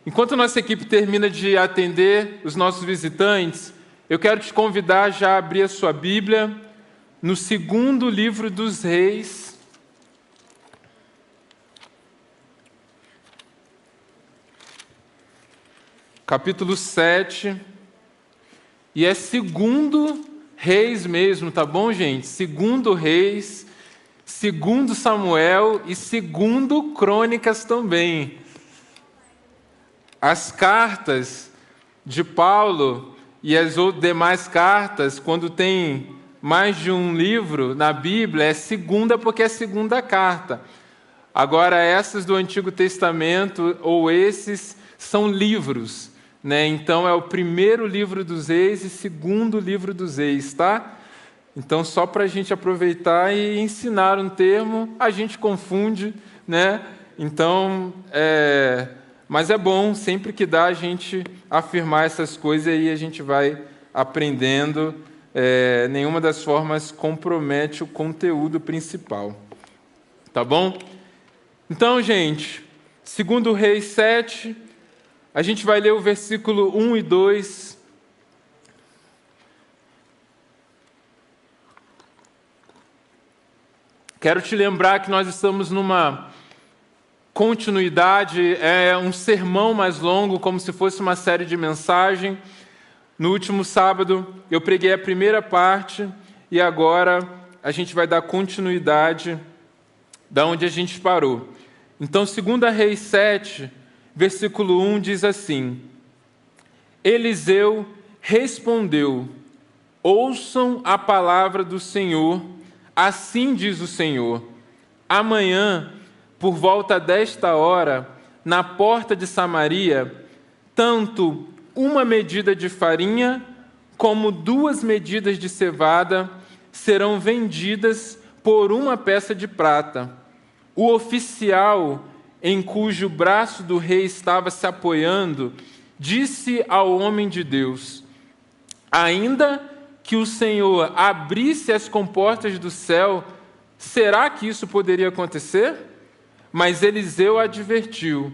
Enquanto a nossa equipe termina de atender os nossos visitantes, eu quero te convidar já a abrir a sua Bíblia no segundo livro dos Reis, capítulo 7, e é segundo Reis mesmo, tá bom, gente? Segundo Reis, segundo Samuel e segundo Crônicas também. As cartas de Paulo e as demais cartas, quando tem mais de um livro na Bíblia, é segunda porque é segunda carta. Agora, essas do Antigo Testamento, ou esses, são livros, né? Então, é o primeiro livro dos Reis e segundo livro dos Reis, tá? Então, só para a gente aproveitar e ensinar um termo, a gente confunde, né? Então, mas é bom, sempre que dá, a gente afirmar essas coisas e aí a gente vai aprendendo. Nenhuma das formas compromete o conteúdo principal. Tá bom? Então, gente, segundo Reis 7, a gente vai ler o versículo 1 e 2. Quero te lembrar que nós estamos numa continuidade, é um sermão mais longo, como se fosse uma série de mensagem. No último sábado eu preguei a primeira parte e agora a gente vai dar continuidade da onde a gente parou. Então, 2 Reis 7, versículo 1 diz assim: Eliseu respondeu: ouçam a palavra do Senhor, assim diz o Senhor, amanhã, por volta desta hora, na porta de Samaria, tanto uma medida de farinha como 2 medidas de cevada serão vendidas por 1 peça de prata. O oficial em cujo braço do rei estava se apoiando, disse ao homem de Deus: ainda que o Senhor abrisse as comportas do céu, será que isso poderia acontecer? Mas Eliseu advertiu: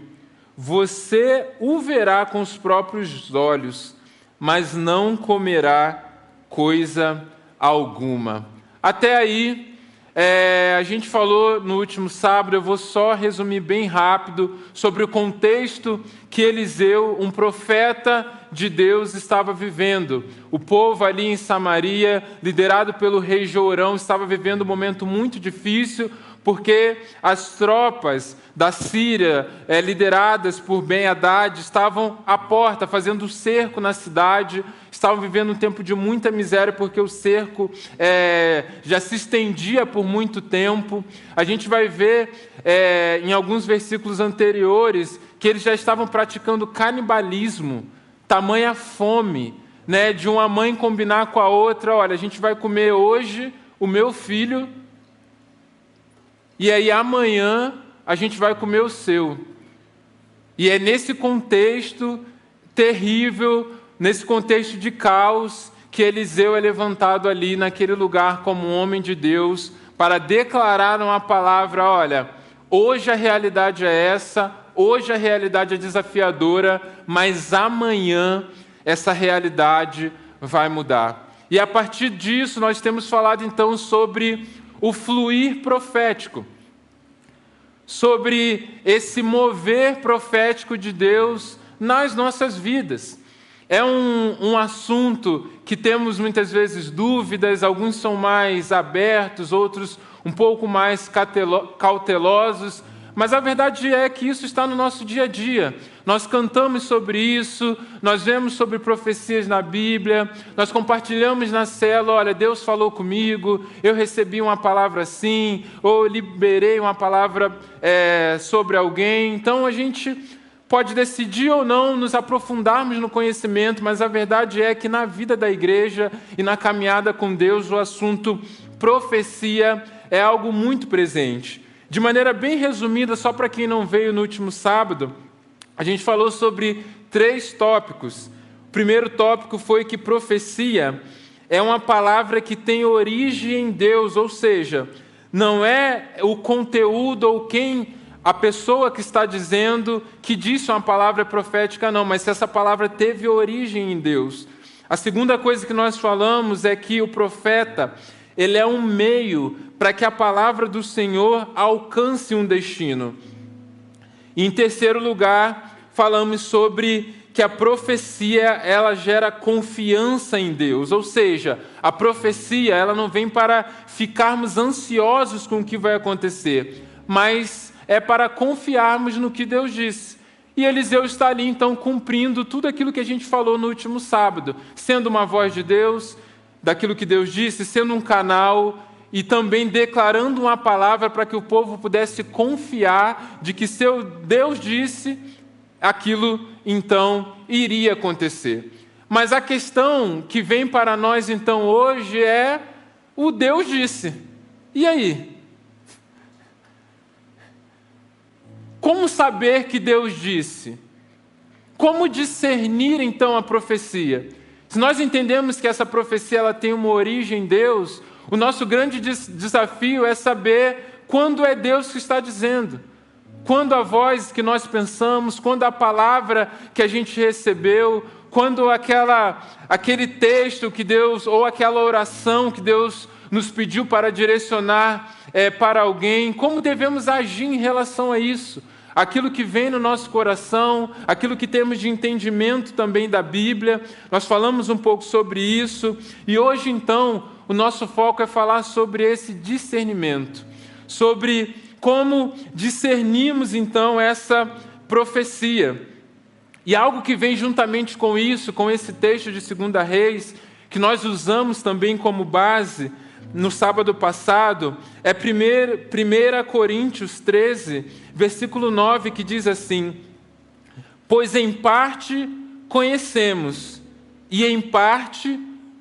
você o verá com os próprios olhos, mas não comerá coisa alguma. Até aí, a gente falou no último sábado, eu vou só resumir bem rápido sobre o contexto que Eliseu, um profeta de Deus, estava vivendo. O povo ali em Samaria, liderado pelo rei Jorão, estava vivendo um momento muito difícil, porque as tropas da Síria, lideradas por Ben-Hadad, estavam à porta, fazendo cerco na cidade, estavam vivendo um tempo de muita miséria, porque o cerco já se estendia por muito tempo. A gente vai ver em alguns versículos anteriores que eles já estavam praticando canibalismo, tamanha fome, né, de uma mãe combinar com a outra: olha, a gente vai comer hoje o meu filho, e aí amanhã a gente vai comer o seu. E é nesse contexto terrível, nesse contexto de caos, que Eliseu é levantado ali naquele lugar como um homem de Deus para declarar uma palavra: olha, hoje a realidade é essa, hoje a realidade é desafiadora, mas amanhã essa realidade vai mudar. E a partir disso nós temos falado então sobre o fluir profético, sobre esse mover profético de Deus nas nossas vidas. É um assunto que temos muitas vezes dúvidas, alguns são mais abertos, outros um pouco mais cautelosos, mas a verdade é que isso está no nosso dia a dia. Nós cantamos sobre isso, nós vemos sobre profecias na Bíblia, nós compartilhamos na célula: olha, Deus falou comigo, eu recebi uma palavra assim, ou liberei uma palavra sobre alguém. Então a gente pode decidir ou não nos aprofundarmos no conhecimento, mas a verdade é que na vida da igreja e na caminhada com Deus, o assunto profecia é algo muito presente. De maneira bem resumida, só para quem não veio no último sábado, a gente falou sobre 3 tópicos. O primeiro tópico foi que profecia é uma palavra que tem origem em Deus, ou seja, não é o conteúdo ou quem a pessoa que está dizendo que disse uma palavra profética, não, mas se essa palavra teve origem em Deus. A segunda coisa que nós falamos é que o profeta, ele é um meio para que a palavra do Senhor alcance um destino. E em terceiro lugar, falamos sobre que a profecia, ela gera confiança em Deus. Ou seja, a profecia, ela não vem para ficarmos ansiosos com o que vai acontecer, mas é para confiarmos no que Deus disse. E Eliseu está ali, então, cumprindo tudo aquilo que a gente falou no último sábado, sendo uma voz de Deus, daquilo que Deus disse, sendo um canal e também declarando uma palavra para que o povo pudesse confiar de que seu Deus disse, aquilo, então, iria acontecer. Mas a questão que vem para nós, então, hoje é o Deus disse. E aí? Como saber que Deus disse? Como discernir, então, a profecia? Se nós entendemos que essa profecia ela tem uma origem em Deus, o nosso grande desafio é saber quando é Deus que está dizendo. Quando a voz que nós pensamos, quando a palavra que a gente recebeu, quando aquele texto que Deus, ou aquela oração que Deus nos pediu para direcionar para alguém, como devemos agir em relação a isso? Aquilo que vem no nosso coração, aquilo que temos de entendimento também da Bíblia, nós falamos um pouco sobre isso, e hoje então o nosso foco é falar sobre esse discernimento, sobre como discernimos então essa profecia. E algo que vem juntamente com isso, com esse texto de 2 Reis, que nós usamos também como base no sábado passado, é 1 Coríntios 13, versículo 9, que diz assim: pois em parte conhecemos e em parte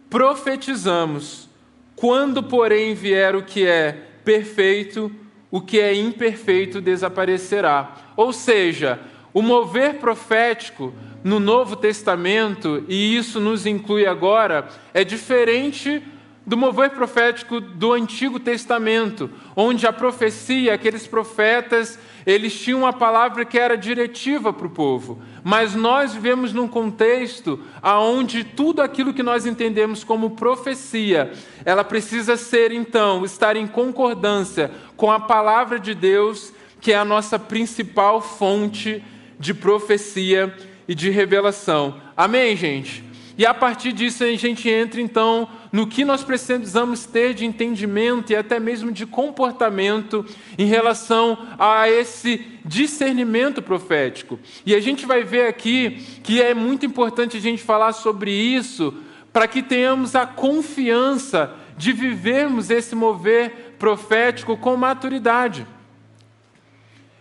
profetizamos, quando porém vier o que é perfeito, o que é imperfeito desaparecerá. Ou seja, o mover profético no Novo Testamento, e isso nos inclui agora, é diferente do mover profético do Antigo Testamento, onde a profecia, aqueles profetas, eles tinham uma palavra que era diretiva para o povo. Mas nós vivemos num contexto onde tudo aquilo que nós entendemos como profecia, ela precisa ser, então, estar em concordância com a palavra de Deus, que é a nossa principal fonte de profecia e de revelação. Amém, gente? E a partir disso a gente entra, então, no que nós precisamos ter de entendimento e até mesmo de comportamento em relação a esse discernimento profético. E a gente vai ver aqui que é muito importante a gente falar sobre isso para que tenhamos a confiança de vivermos esse mover profético com maturidade.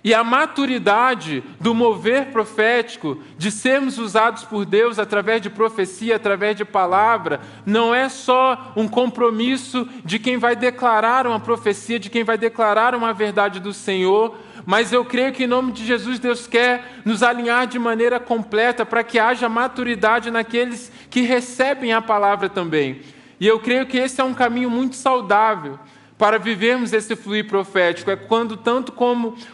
E a maturidade do mover profético, de sermos usados por Deus através de profecia, através de palavra, não é só um compromisso de quem vai declarar uma profecia, de quem vai declarar uma verdade do Senhor, mas eu creio que em nome de Jesus Deus quer nos alinhar de maneira completa para que haja maturidade naqueles que recebem a palavra também. E eu creio que esse é um caminho muito saudável para vivermos esse fluir profético. É tanto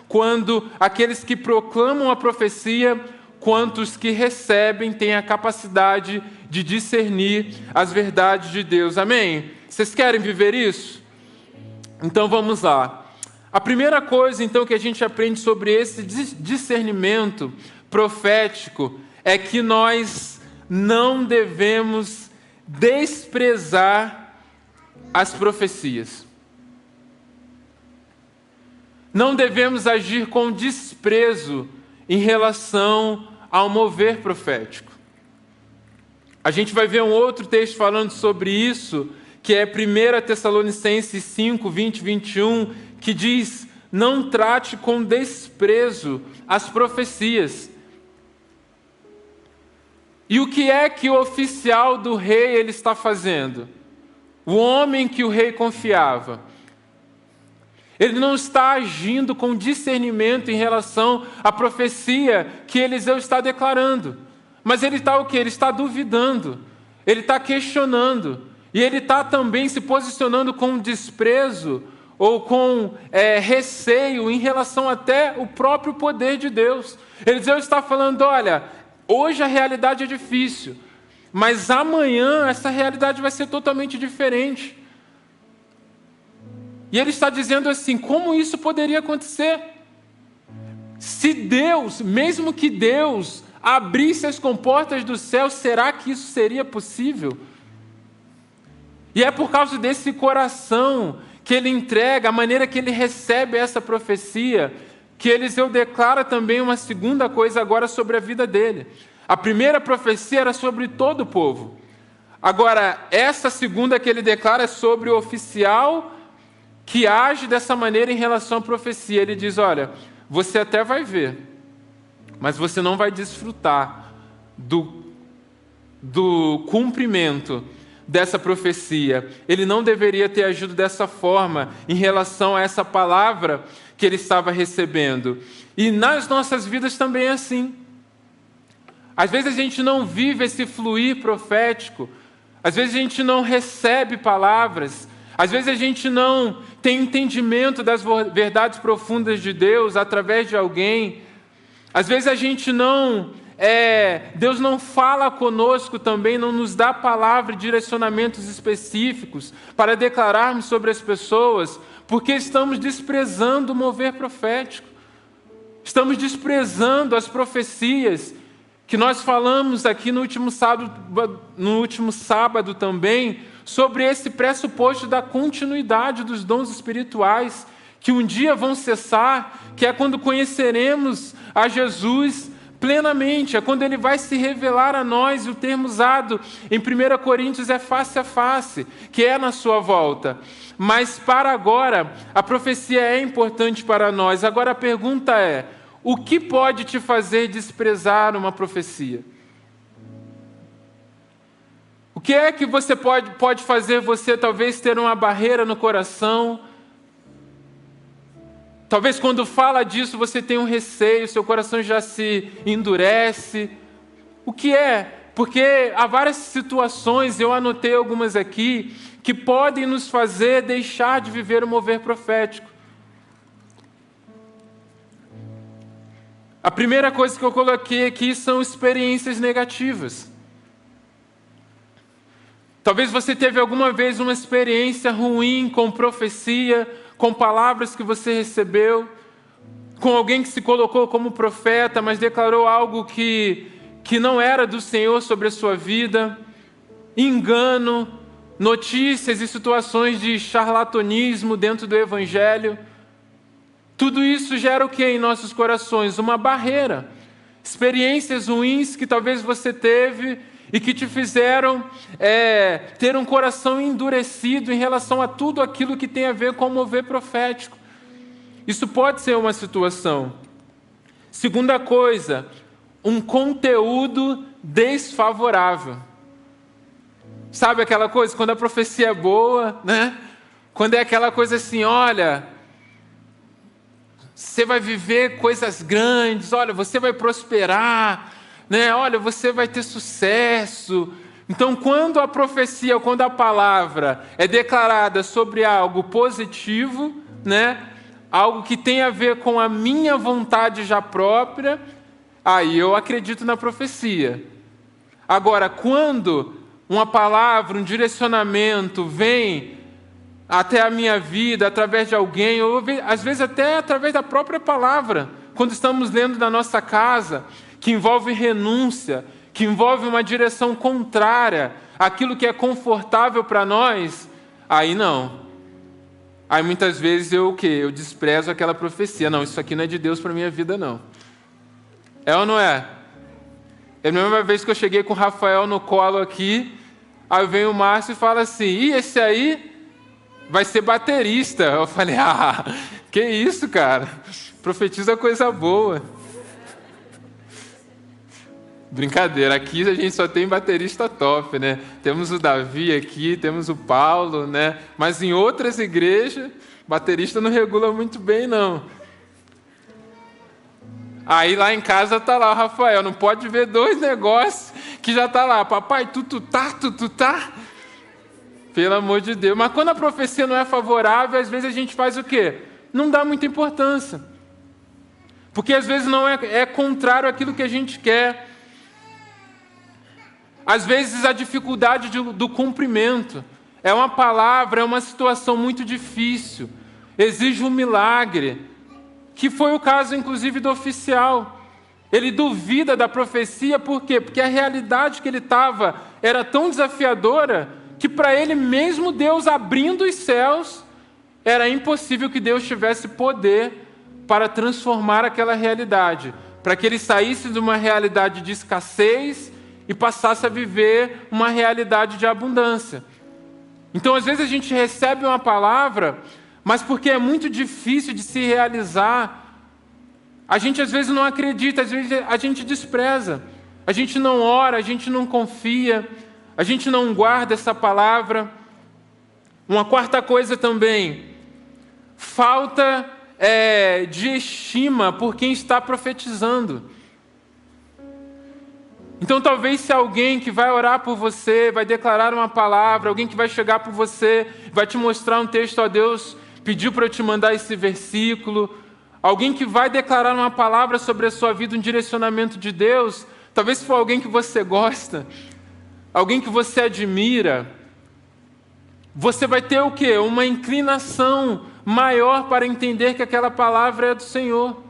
quando aqueles que proclamam a profecia, quanto os que recebem têm a capacidade de discernir as verdades de Deus. Amém? Vocês querem viver isso? Então vamos lá. A primeira coisa, então, que a gente aprende sobre esse discernimento profético é que nós não devemos desprezar as profecias. Não devemos agir com desprezo em relação ao mover profético. A gente vai ver um outro texto falando sobre isso, que é 1 Tessalonicenses 5, 20 e 21, que diz: não trate com desprezo as profecias. E o que é que o oficial do rei ele está fazendo? O homem que o rei confiava. Ele não está agindo com discernimento em relação à profecia que Eliseu está declarando. Mas ele está o quê? Ele está duvidando. Ele está questionando. E ele está também se posicionando com desprezo ou com receio em relação até o próprio poder de Deus. Eliseu está falando, olha, hoje a realidade é difícil, mas amanhã essa realidade vai ser totalmente diferente. E ele está dizendo assim, como isso poderia acontecer? Se Deus, mesmo que Deus abrisse as comportas do céu, será que isso seria possível? E é por causa desse coração que ele entrega, a maneira que ele recebe essa profecia, que Eliseu declara também uma segunda coisa agora sobre a vida dele. A primeira profecia era sobre todo o povo. Agora, essa segunda que ele declara é sobre o oficial que age dessa maneira em relação à profecia. Ele diz, olha, você até vai ver, mas você não vai desfrutar do cumprimento dessa profecia. Ele não deveria ter agido dessa forma em relação a essa palavra que ele estava recebendo. E nas nossas vidas também é assim. Às vezes a gente não vive esse fluir profético, às vezes a gente não recebe palavras, às vezes a gente não tem entendimento das verdades profundas de Deus através de alguém, às vezes a gente não... Deus não fala conosco também, não nos dá palavra e direcionamentos específicos para declararmos sobre as pessoas, porque estamos desprezando o mover profético. Estamos desprezando as profecias que nós falamos aqui no último sábado também, sobre esse pressuposto da continuidade dos dons espirituais, que um dia vão cessar, que é quando conheceremos a Jesus plenamente, é quando Ele vai se revelar a nós, e o termo usado em 1 Coríntios é face a face, que é na sua volta. Mas para agora, a profecia é importante para nós. Agora a pergunta é, o que pode te fazer desprezar uma profecia? O que é que você pode fazer você talvez ter uma barreira no coração? Talvez quando fala disso você tenha um receio, seu coração já se endurece. O que é? Porque há várias situações, eu anotei algumas aqui, que podem nos fazer deixar de viver o mover profético. A primeira coisa que eu coloquei aqui são experiências negativas. Talvez você teve alguma vez uma experiência ruim com profecia, com palavras que você recebeu, com alguém que se colocou como profeta, mas declarou algo que não era do Senhor sobre a sua vida, engano, notícias e situações de charlatanismo dentro do Evangelho. Tudo isso gera o que em nossos corações? Uma barreira. Experiências ruins que talvez você teve e que te fizeram ter um coração endurecido em relação a tudo aquilo que tem a ver com o mover profético. Isso pode ser uma situação. Segunda coisa, um conteúdo desfavorável. Sabe aquela coisa, quando a profecia é boa, né? Quando é aquela coisa assim, olha, você vai viver coisas grandes, olha, você vai prosperar, né? Olha, você vai ter sucesso. Então, quando a profecia, quando a palavra é declarada sobre algo positivo, né? Algo que tem a ver com a minha vontade já própria, aí eu acredito na profecia. Agora, quando uma palavra, um direcionamento vem até a minha vida, através de alguém, ou às vezes até através da própria palavra, quando estamos lendo na nossa casa, que envolve renúncia, que envolve uma direção contrária àquilo que é confortável para nós, aí não. Aí muitas vezes eu desprezo aquela profecia. Não, isso aqui não é de Deus para a minha vida, não. É ou não é? É a mesma vez que eu cheguei com o Rafael no colo aqui, aí vem o Márcio e fala assim, e esse aí vai ser baterista. Eu falei, que isso, cara? Profetiza coisa boa. Brincadeira, aqui a gente só tem baterista top, né? Temos o Davi aqui, temos o Paulo, né? Mas em outras igrejas, baterista não regula muito bem, não. Aí lá em casa tá lá o Rafael, não pode ver dois negócios que já tá lá. Papai, tu tá. Pelo amor de Deus. Mas quando a profecia não é favorável, às vezes a gente faz o quê? Não dá muita importância. Porque às vezes não é contrário àquilo que a gente quer. Às vezes a dificuldade do cumprimento. É uma palavra, é uma situação muito difícil. Exige um milagre. Que foi o caso, inclusive, do oficial. Ele duvida da profecia, por quê? Porque a realidade que ele estava era tão desafiadora que para ele, mesmo Deus abrindo os céus, era impossível que Deus tivesse poder para transformar aquela realidade, para que ele saísse de uma realidade de escassez e passasse a viver uma realidade de abundância. Então, às vezes a gente recebe uma palavra, mas porque é muito difícil de se realizar, a gente às vezes não acredita, às vezes a gente despreza, a gente não ora, a gente não confia, a gente não guarda essa palavra. Uma quarta coisa também, falta de estima por quem está profetizando. Então talvez se alguém que vai orar por você, vai declarar uma palavra, alguém que vai chegar por você, vai te mostrar um texto, ó, Deus pediu para eu te mandar esse versículo, alguém que vai declarar uma palavra sobre a sua vida, um direcionamento de Deus, talvez se for alguém que você gosta, alguém que você admira, você vai ter o quê? Uma inclinação maior para entender que aquela palavra é do Senhor.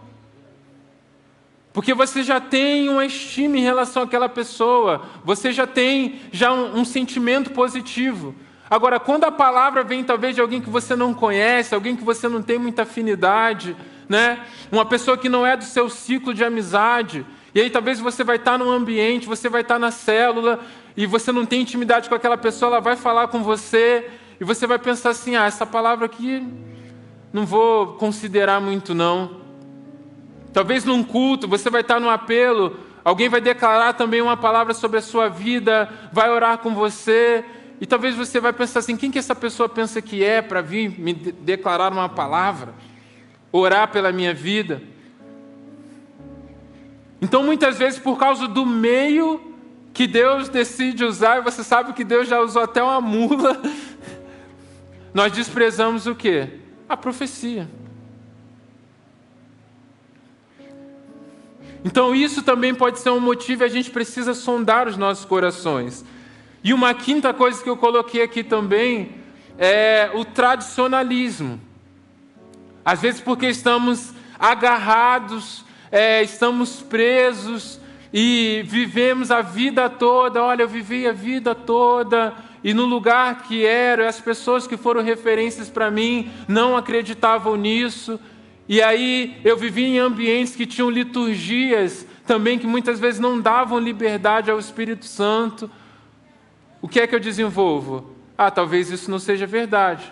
Porque você já tem uma estima em relação àquela pessoa, você já tem um sentimento positivo. Agora, quando a palavra vem talvez de alguém que você não conhece, alguém que você não tem muita afinidade, né? Uma pessoa que não é do seu ciclo de amizade, e aí talvez você vai estar num ambiente, você vai estar na célula, e você não tem intimidade com aquela pessoa, ela vai falar com você, e você vai pensar assim, essa palavra aqui não vou considerar muito não. Talvez num culto, você vai estar num apelo, alguém vai declarar também uma palavra sobre a sua vida, vai orar com você, e talvez você vai pensar assim, quem que essa pessoa pensa que é para vir me declarar uma palavra, orar pela minha vida? Então muitas vezes por causa do meio que Deus decide usar, e você sabe que Deus já usou até uma mula, nós desprezamos o quê? A profecia. Então isso também pode ser um motivo e a gente precisa sondar os nossos corações. E uma quinta coisa que eu coloquei aqui também é o tradicionalismo. Às vezes porque estamos agarrados, estamos presos e vivemos a vida toda. Olha, eu vivi a vida toda e no lugar que era, as pessoas que foram referências para mim não acreditavam nisso. E aí eu vivi em ambientes que tinham liturgias também que muitas vezes não davam liberdade ao Espírito Santo. O que é que eu desenvolvo? Talvez isso não seja verdade.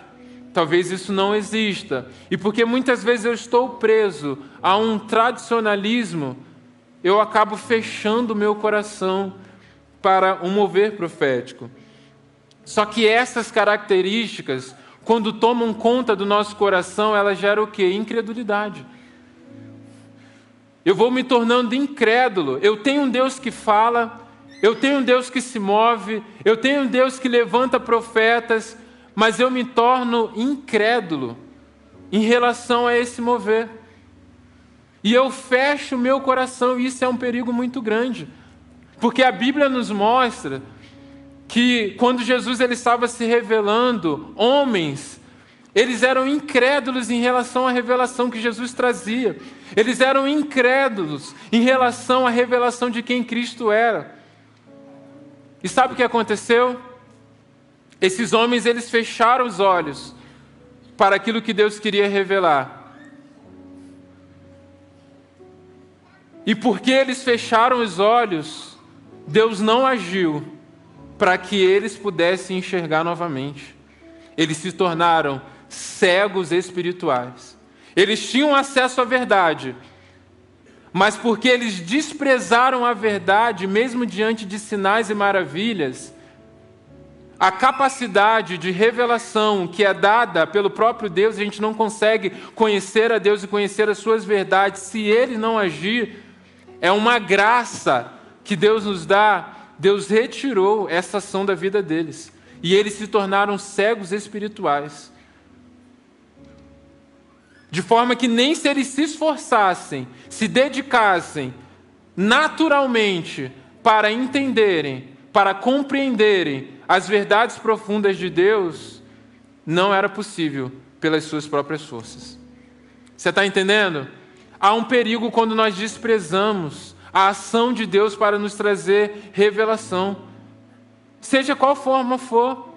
Talvez isso não exista. E porque muitas vezes eu estou preso a um tradicionalismo, eu acabo fechando o meu coração para um mover profético. Só que essas características, quando tomam conta do nosso coração, elas geram o quê? Incredulidade. Eu vou me tornando incrédulo. Eu tenho um Deus que fala, eu tenho um Deus que se move, eu tenho um Deus que levanta profetas, mas eu me torno incrédulo em relação a esse mover. E eu fecho o meu coração, e isso é um perigo muito grande. Porque a Bíblia nos mostra que quando Jesus ele estava se revelando, homens, eles eram incrédulos em relação à revelação que Jesus trazia. Eles eram incrédulos em relação à revelação de quem Cristo era. E sabe o que aconteceu? Esses homens, eles fecharam os olhos para aquilo que Deus queria revelar. E porque eles fecharam os olhos, Deus não agiu para que eles pudessem enxergar novamente. Eles se tornaram cegos espirituais. Eles tinham acesso à verdade, mas porque eles desprezaram a verdade, mesmo diante de sinais e maravilhas, a capacidade de revelação que é dada pelo próprio Deus, a gente não consegue conhecer a Deus e conhecer as suas verdades se Ele não agir. É uma graça que Deus nos dá. Deus retirou essa ação da vida deles. e eles se tornaram cegos espirituais. De forma que nem se eles se esforçassem, se dedicassem naturalmente para entenderem, para compreenderem as verdades profundas de Deus, não era possível pelas suas próprias forças. Você está entendendo? Há um perigo quando nós desprezamos a ação de Deus para nos trazer revelação. Seja qual forma for,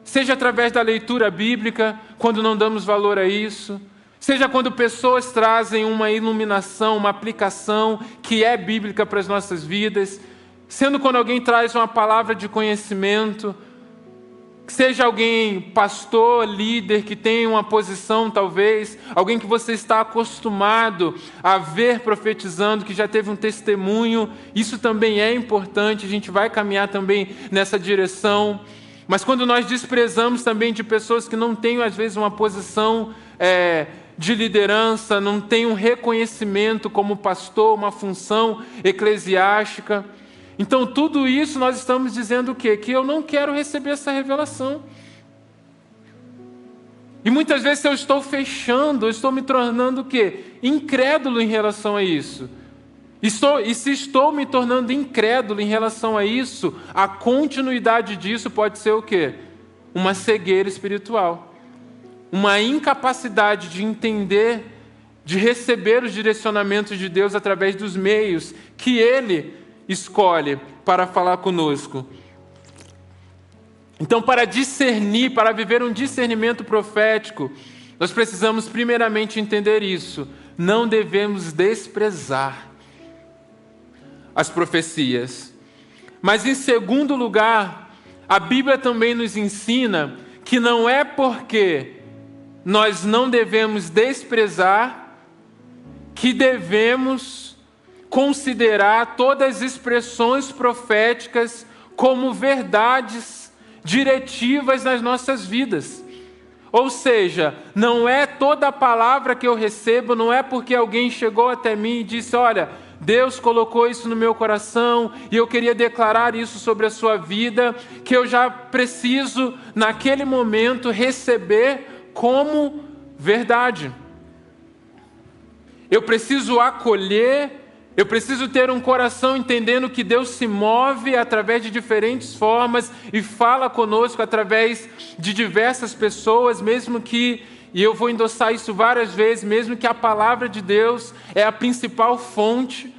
seja através da leitura bíblica, quando não damos valor a isso, seja quando pessoas trazem uma iluminação, uma aplicação que é bíblica para as nossas vidas, sendo quando alguém traz uma palavra de conhecimento, seja alguém pastor, líder, que tem uma posição talvez, alguém que você está acostumado a ver profetizando, que já teve um testemunho, isso também é importante, a gente vai caminhar também nessa direção. Mas quando nós desprezamos também de pessoas que não têm às vezes uma posição de liderança, não têm um reconhecimento como pastor, uma função eclesiástica, então, tudo isso nós estamos dizendo o quê? Que eu não quero receber essa revelação. E muitas vezes eu estou fechando, eu estou me tornando o quê? Incrédulo em relação a isso. E se estou me tornando incrédulo em relação a isso, a continuidade disso pode ser o quê? Uma cegueira espiritual. Uma incapacidade de entender, de receber os direcionamentos de Deus através dos meios que Ele escolhe para falar conosco. Então, para discernir, para viver um discernimento profético, nós precisamos primeiramente entender isso. Não devemos desprezar as profecias. Mas, em segundo lugar, a Bíblia também nos ensina que não é porque nós não devemos desprezar que devemos considerar todas as expressões proféticas como verdades diretivas nas nossas vidas. Ou seja, não é toda a palavra que eu recebo, não é porque alguém chegou até mim e disse, olha, Deus colocou isso no meu coração e eu queria declarar isso sobre a sua vida, que eu já preciso, naquele momento, receber como verdade. Eu preciso acolher, eu preciso ter um coração entendendo que Deus se move através de diferentes formas e fala conosco através de diversas pessoas, mesmo que, e eu vou endossar isso várias vezes, mesmo que a palavra de Deus é a principal fonte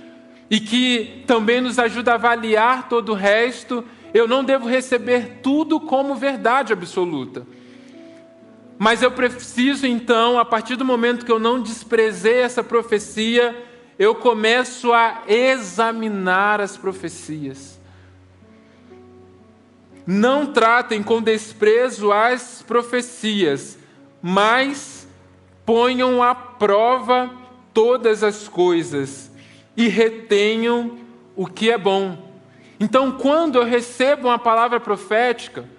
e que também nos ajuda a avaliar todo o resto, eu não devo receber tudo como verdade absoluta. Mas eu preciso então, a partir do momento que eu não desprezei essa profecia, eu começo a examinar as profecias. Não tratem com desprezo as profecias, mas ponham à prova todas as coisas e retenham o que é bom. Então, quando eu recebo uma palavra profética,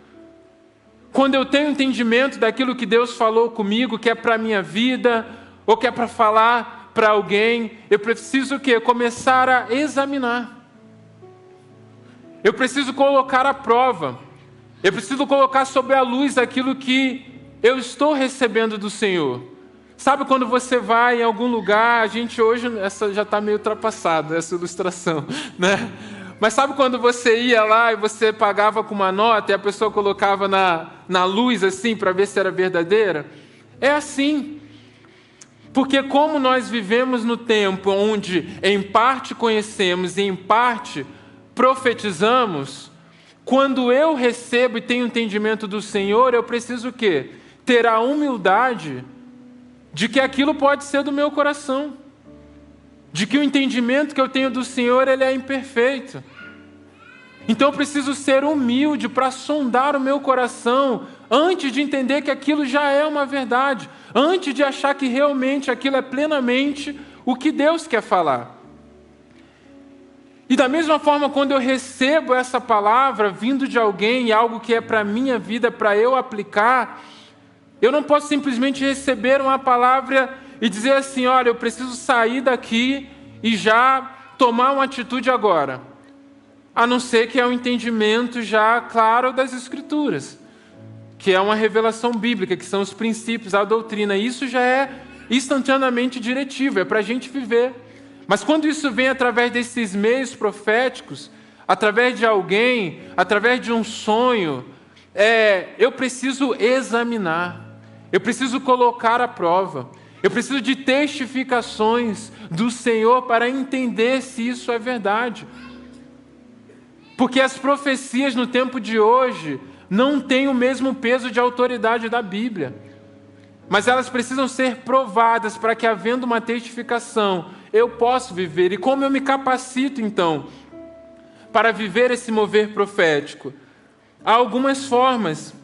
quando eu tenho entendimento daquilo que Deus falou comigo, que é para a minha vida, ou que é para falar para alguém, eu preciso o quê? Começar a examinar. Eu preciso colocar à prova. Eu preciso colocar sob a luz aquilo que eu estou recebendo do Senhor. Sabe quando você vai em algum lugar, a gente hoje, essa já está meio ultrapassada, essa ilustração, né? Mas sabe quando você ia lá e você pagava com uma nota e a pessoa colocava na luz assim para ver se era verdadeira? É assim. Porque como nós vivemos no tempo onde em parte conhecemos e em parte profetizamos, quando eu recebo e tenho entendimento do Senhor, eu preciso o quê? Ter a humildade de que aquilo pode ser do meu coração, de que o entendimento que eu tenho do Senhor, ele é imperfeito. Então eu preciso ser humilde para sondar o meu coração antes de entender que aquilo já é uma verdade, antes de achar que realmente aquilo é plenamente o que Deus quer falar. E da mesma forma, quando eu recebo essa palavra vindo de alguém, algo que é para a minha vida, para eu aplicar, eu não posso simplesmente receber uma palavra e dizer assim, olha, eu preciso sair daqui e já tomar uma atitude agora. A não ser que é um entendimento já claro das Escrituras. que é uma revelação bíblica, que são os princípios, a doutrina. Isso já é instantaneamente diretivo, é para a gente viver. Mas quando isso vem através desses meios proféticos, através de alguém, através de um sonho, eu preciso examinar, eu preciso colocar à prova, eu preciso de testificações do Senhor para entender se isso é verdade. Porque as profecias no tempo de hoje não têm o mesmo peso de autoridade da Bíblia. Mas elas precisam ser provadas para que, havendo uma testificação, eu possa viver. E como eu me capacito, então, para viver esse mover profético? Há algumas formas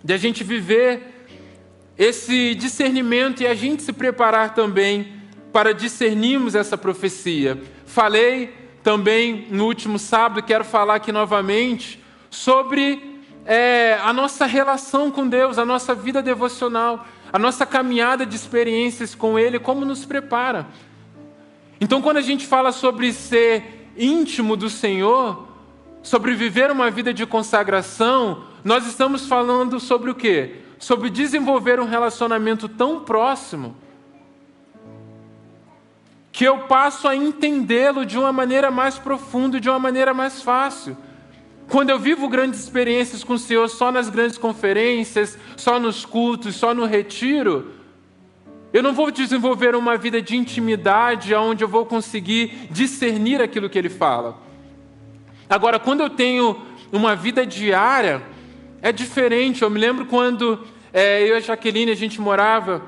de a gente viver esse discernimento e a gente se preparar também para discernirmos essa profecia. Falei também no último sábado, quero falar aqui novamente, sobre a nossa relação com Deus, a nossa vida devocional, a nossa caminhada de experiências com Ele, como nos prepara. Então, quando a gente fala sobre ser íntimo do Senhor, sobre viver uma vida de consagração, nós estamos falando sobre o quê? Sobre desenvolver um relacionamento tão próximo que eu passo a entendê-lo de uma maneira mais profunda, de uma maneira mais fácil. Quando eu vivo grandes experiências com o Senhor só nas grandes conferências, só nos cultos, só no retiro, eu não vou desenvolver uma vida de intimidade onde eu vou conseguir discernir aquilo que Ele fala. Agora, quando eu tenho uma vida diária, é diferente. Eu me lembro quando eu e a Jaqueline, a gente morava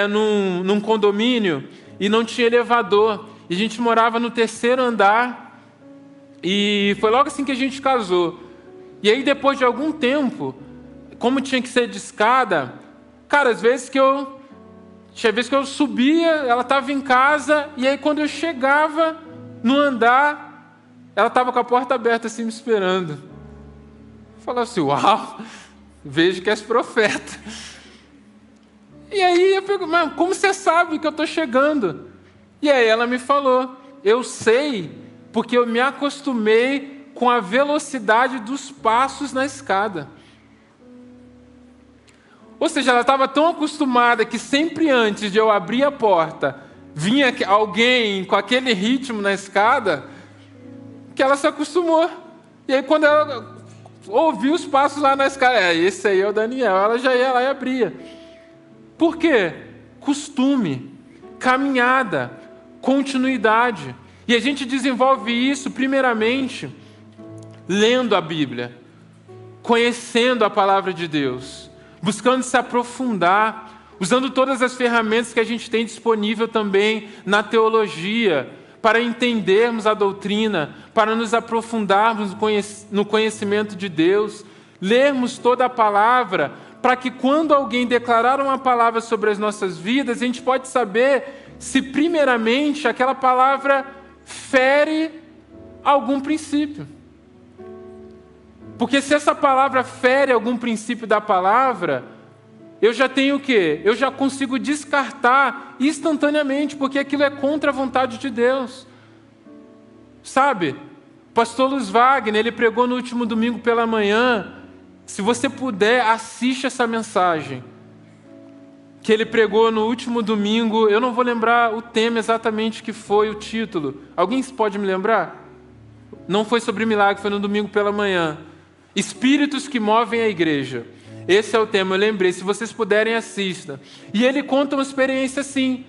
num condomínio e não tinha elevador. E a gente morava no 3º andar e foi logo assim que a gente casou. E aí, depois de algum tempo, como tinha que ser de escada, cara, às vezes que eu... Tinha vezes que eu subia, ela estava em casa, e aí quando eu chegava no andar, ela estava com a porta aberta assim me esperando. Eu falava assim, uau, vejo que és profeta. E aí eu pergunto, mas como você sabe que eu estou chegando? E aí ela me falou, eu sei porque eu me acostumei com a velocidade dos passos na escada. Ou seja, ela estava tão acostumada que sempre antes de eu abrir a porta, vinha alguém com aquele ritmo na escada, que ela se acostumou. E aí quando ela ouviu os passos lá na escada, esse aí é o Daniel, ela já ia lá e abria. Por quê? Costume, caminhada, continuidade. E a gente desenvolve isso, primeiramente, lendo a Bíblia, conhecendo a palavra de Deus, buscando se aprofundar, usando todas as ferramentas que a gente tem disponível também na teologia, para entendermos a doutrina, para nos aprofundarmos no conhecimento de Deus, lermos toda a palavra, para que quando alguém declarar uma palavra sobre as nossas vidas, a gente pode saber se primeiramente aquela palavra fere algum princípio. Porque se essa palavra fere algum princípio da palavra, eu já tenho o quê? Eu já consigo descartar instantaneamente, porque aquilo é contra a vontade de Deus. Sabe? O pastor Luiz Wagner, ele pregou no último domingo pela manhã. Se você puder, assiste essa mensagem que ele pregou no último domingo. Eu não vou lembrar o tema exatamente que foi o título. Alguém pode me lembrar? Não foi sobre milagre, foi no domingo pela manhã. Espíritos que movem a igreja. Esse é o tema, eu lembrei. Se vocês puderem, assista. E ele conta uma experiência assim,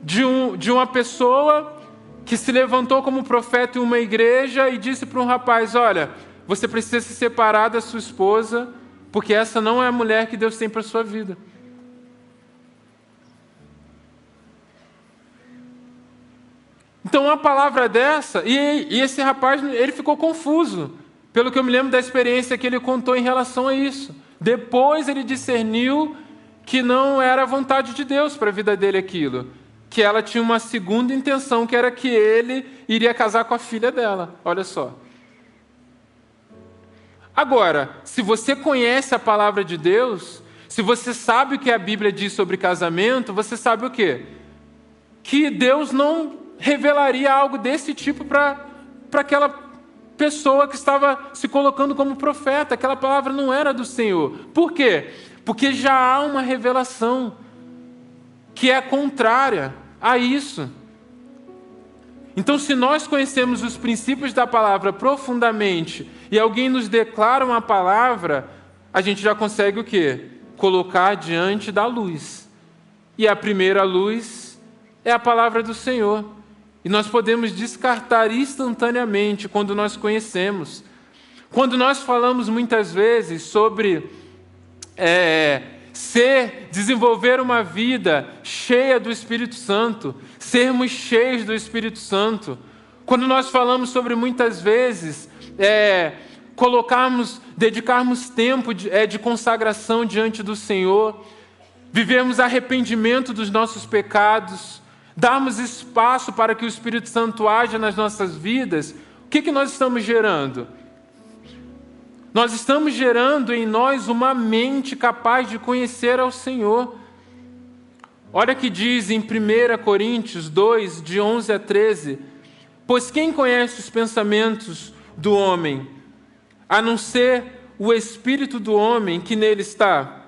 de uma pessoa que se levantou como profeta em uma igreja e disse para um rapaz, olha, você precisa se separar da sua esposa, porque essa não é a mulher que Deus tem para a sua vida. Então, uma palavra dessa, e esse rapaz, ele ficou confuso, pelo que eu me lembro da experiência que ele contou em relação a isso. Depois ele discerniu que não era a vontade de Deus para a vida dele aquilo, que ela tinha uma segunda intenção, que era que ele iria casar com a filha dela. Olha só. Agora, se você conhece a palavra de Deus, se você sabe o que a Bíblia diz sobre casamento, você sabe o quê? Que Deus não revelaria algo desse tipo para pessoa que estava se colocando como profeta. Aquela palavra não era do Senhor. Por quê? Porque já há uma revelação que é contrária a isso. Então, se nós conhecemos os princípios da palavra profundamente e alguém nos declara uma palavra, a gente já consegue o quê? Colocar diante da luz. E a primeira luz é a palavra do Senhor. E nós podemos descartar instantaneamente quando nós conhecemos. Quando nós falamos muitas vezes sobre desenvolver uma vida cheia do Espírito Santo, sermos cheios do Espírito Santo. Quando nós falamos sobre muitas vezes dedicarmos tempo de consagração diante do Senhor, vivermos arrependimento dos nossos pecados, darmos espaço para que o Espírito Santo haja nas nossas vidas, o que nós estamos gerando? Nós estamos gerando em nós uma mente capaz de conhecer ao Senhor. Olha que diz em 1 Coríntios 2, de 11 a 13, pois quem conhece os pensamentos do homem, a não ser o espírito do homem que nele está?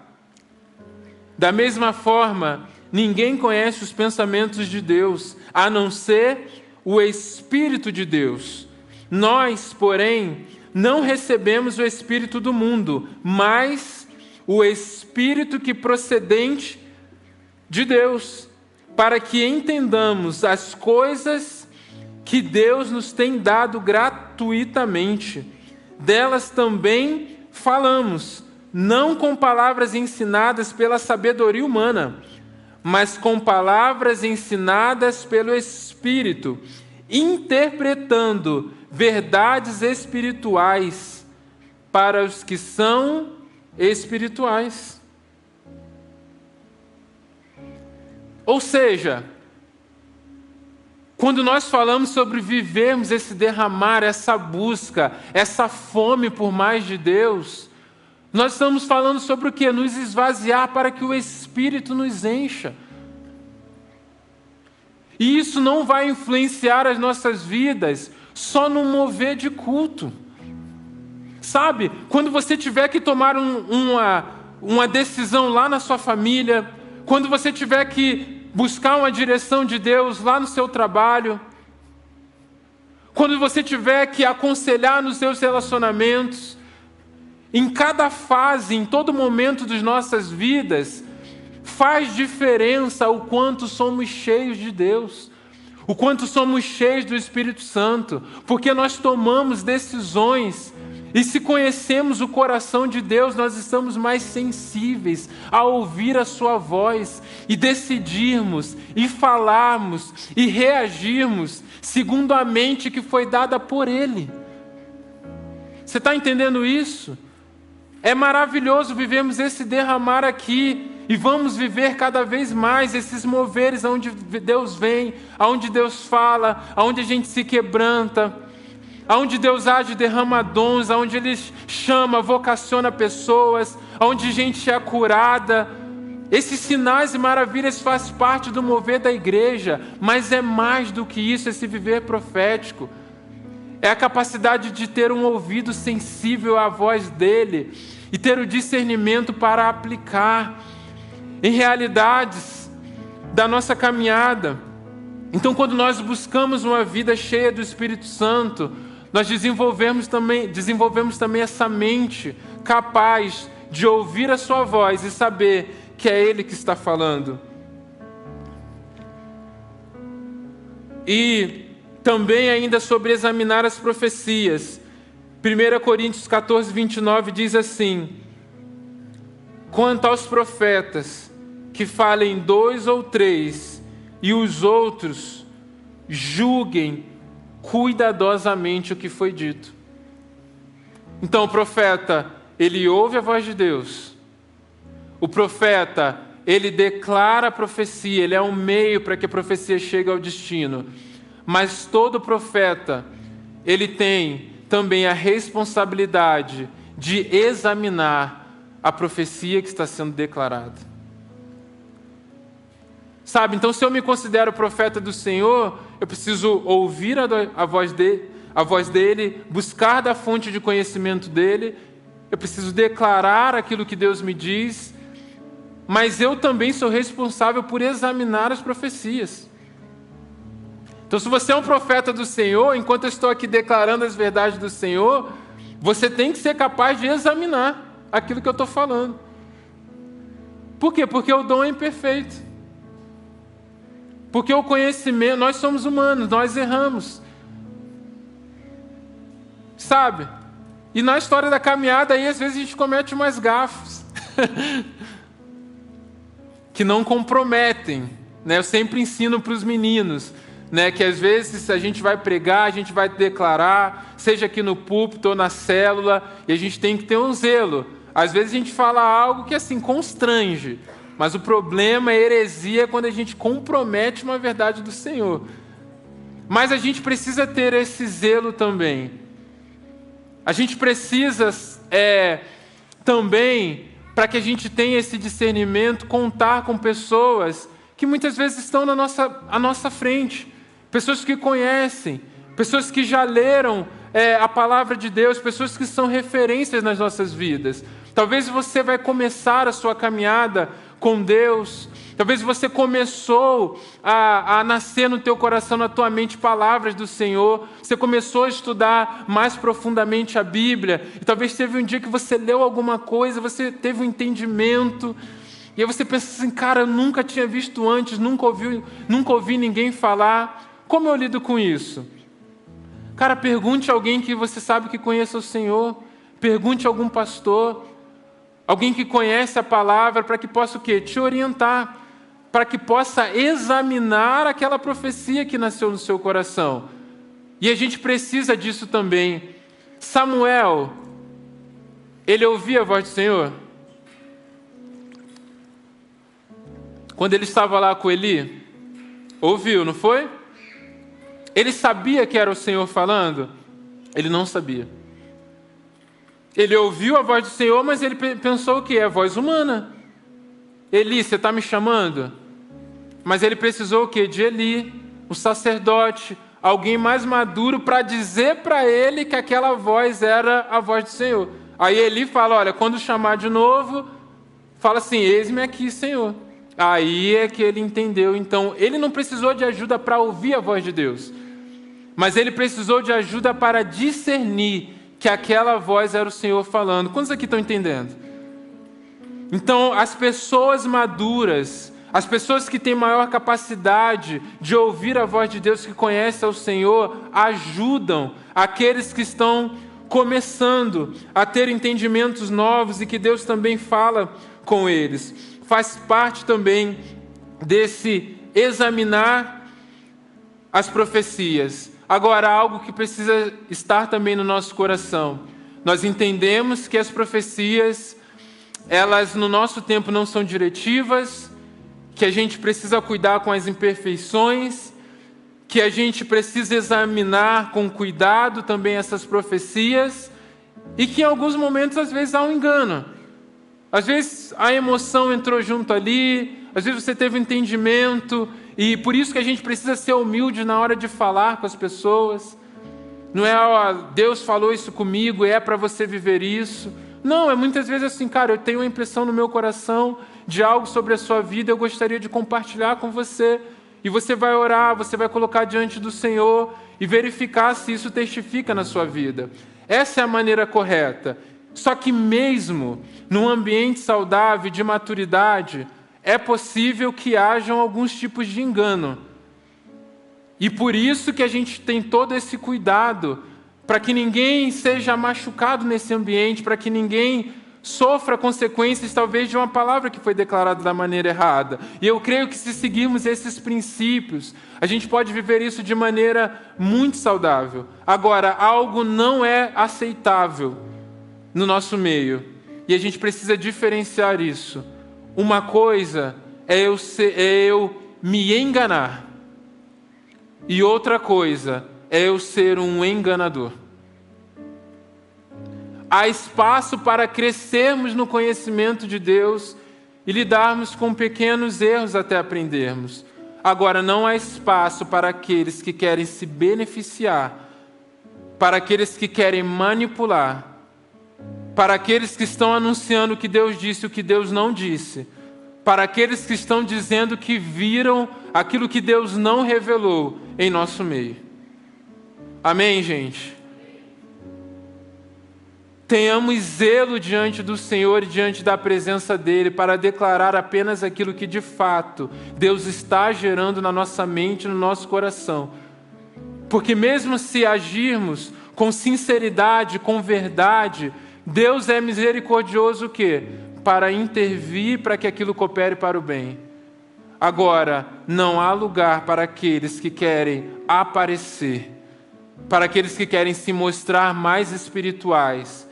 Da mesma forma, ninguém conhece os pensamentos de Deus, a não ser o Espírito de Deus. Nós, porém, não recebemos o Espírito do mundo, mas o Espírito que procedente de Deus, para que entendamos as coisas que Deus nos tem dado gratuitamente. Delas também falamos, não com palavras ensinadas pela sabedoria humana, mas com palavras ensinadas pelo Espírito, interpretando verdades espirituais para os que são espirituais. Ou seja, quando nós falamos sobre vivermos esse derramar, essa busca, essa fome por mais de Deus, nós estamos falando sobre o quê? Nos esvaziar para que o Espírito nos encha. E isso não vai influenciar as nossas vidas só no mover de culto. Sabe, quando você tiver que tomar uma decisão lá na sua família, quando você tiver que buscar uma direção de Deus lá no seu trabalho, quando você tiver que aconselhar nos seus relacionamentos, em cada fase, em todo momento das nossas vidas, faz diferença o quanto somos cheios de Deus, o quanto somos cheios do Espírito Santo, porque nós tomamos decisões, e se conhecemos o coração de Deus, nós estamos mais sensíveis a ouvir a sua voz, e decidirmos, e falarmos, e reagirmos, segundo a mente que foi dada por Ele. Você está entendendo isso? É maravilhoso vivermos esse derramar aqui, e vamos viver cada vez mais esses moveres onde Deus vem, onde Deus fala, onde a gente se quebranta, onde Deus age, derrama dons, onde Ele chama, vocaciona pessoas, onde gente é curada. Esses sinais e maravilhas fazem parte do mover da igreja, mas é mais do que isso, esse viver profético. É a capacidade de ter um ouvido sensível à voz dEle e ter o discernimento para aplicar em realidades da nossa caminhada. Então, quando nós buscamos uma vida cheia do Espírito Santo, nós desenvolvemos também essa mente capaz de ouvir a sua voz e saber que é Ele que está falando. E também ainda sobre examinar as profecias. 1 Coríntios 14, 29 diz assim: quanto aos profetas, que falem 2 ou 3, e os outros julguem cuidadosamente o que foi dito. Então o profeta, ele ouve a voz de Deus. O profeta, ele declara a profecia, ele é um meio para que a profecia chegue ao destino. Mas todo profeta, ele tem também a responsabilidade de examinar a profecia que está sendo declarada. Sabe, então se eu me considero profeta do Senhor, eu preciso ouvir a voz a voz dele, buscar da fonte de conhecimento dele, eu preciso declarar aquilo que Deus me diz, mas eu também sou responsável por examinar as profecias. Então, se você é um profeta do Senhor, enquanto eu estou aqui declarando as verdades do Senhor, você tem que ser capaz de examinar aquilo que eu estou falando. Por quê? Porque o dom é imperfeito. Porque o conhecimento, nós somos humanos, nós erramos. Sabe? E na história da caminhada, aí às vezes a gente comete umas gafes que não comprometem, né? Eu sempre ensino para os meninos, né, que às vezes a gente vai pregar, a gente vai declarar, seja aqui no púlpito ou na célula, e a gente tem que ter um zelo. Às vezes a gente fala algo que assim constrange, mas o problema é heresia quando a gente compromete uma verdade do Senhor. Mas a gente precisa ter esse zelo também. A gente precisa também, para que a gente tenha esse discernimento, contar com pessoas que muitas vezes estão à nossa frente. Pessoas que conhecem, pessoas que já leram a palavra de Deus, pessoas que são referências nas nossas vidas. Talvez você vai começar a sua caminhada com Deus, talvez você começou a nascer no teu coração, na tua mente, palavras do Senhor, você começou a estudar mais profundamente a Bíblia, e talvez teve um dia que você leu alguma coisa, você teve um entendimento, e aí você pensa assim, cara, eu nunca tinha visto antes, nunca ouvi ninguém falar. Como eu lido com isso? Cara, pergunte a alguém que você sabe que conheça o Senhor, pergunte a algum pastor, alguém que conhece a palavra, para que possa o quê? Te orientar, para que possa examinar aquela profecia que nasceu no seu coração. E a gente precisa disso também. Samuel, ele ouvia a voz do Senhor? Quando ele estava lá com Eli, ouviu, não foi? Ele sabia que era o Senhor falando? Ele não sabia. Ele ouviu a voz do Senhor, mas ele pensou que é a voz humana. Eli, você está me chamando? Mas ele precisou o quê? De Eli, o sacerdote, alguém mais maduro, para dizer para ele que aquela voz era a voz do Senhor. Aí Eli fala, olha, quando chamar de novo, fala assim, eis-me aqui, Senhor. Aí é que ele entendeu. Então, ele não precisou de ajuda para ouvir a voz de Deus, mas ele precisou de ajuda para discernir que aquela voz era o Senhor falando. Quantos aqui estão entendendo? Então, as pessoas maduras, as pessoas que têm maior capacidade de ouvir a voz de Deus, que conhecem ao Senhor, ajudam aqueles que estão começando a ter entendimentos novos e que Deus também fala com eles. Faz parte também desse examinar as profecias. Agora, algo que precisa estar também no nosso coração. Nós entendemos que as profecias, elas no nosso tempo não são diretivas, que a gente precisa cuidar com as imperfeições, que a gente precisa examinar com cuidado também essas profecias, e que em alguns momentos, às vezes, há um engano. Às vezes a emoção entrou junto ali, às vezes você teve um entendimento, e por isso que a gente precisa ser humilde na hora de falar com as pessoas. Não é, Deus falou isso comigo, é para você viver isso. Não, é muitas vezes assim, cara, eu tenho uma impressão no meu coração de algo sobre a sua vida, eu gostaria de compartilhar com você. E você vai orar, você vai colocar diante do Senhor e verificar se isso testifica na sua vida. Essa é a maneira correta. Só que mesmo num ambiente saudável de maturidade, é possível que hajam alguns tipos de engano. E por isso que a gente tem todo esse cuidado, para que ninguém seja machucado nesse ambiente, para que ninguém sofra consequências talvez de uma palavra que foi declarada da maneira errada. E eu creio que se seguirmos esses princípios, a gente pode viver isso de maneira muito saudável. Agora, algo não é aceitável no nosso meio, e a gente precisa diferenciar isso. Uma coisa é eu me enganar, e outra coisa é eu ser um enganador. Há espaço para crescermos no conhecimento de Deus e lidarmos com pequenos erros até aprendermos. Agora, não há espaço para aqueles que querem se beneficiar para aqueles que querem manipular, para aqueles que estão anunciando o que Deus disse e o que Deus não disse, para aqueles que estão dizendo que viram aquilo que Deus não revelou em nosso meio. Amém, gente? Tenhamos zelo diante do Senhor e diante da presença dEle para declarar apenas aquilo que de fato Deus está gerando na nossa mente, no nosso coração. Porque mesmo se agirmos com sinceridade, com verdade, Deus é misericordioso o quê? Para intervir para que aquilo coopere para o bem. Agora, não há lugar para aqueles que querem aparecer, para aqueles que querem se mostrar mais espirituais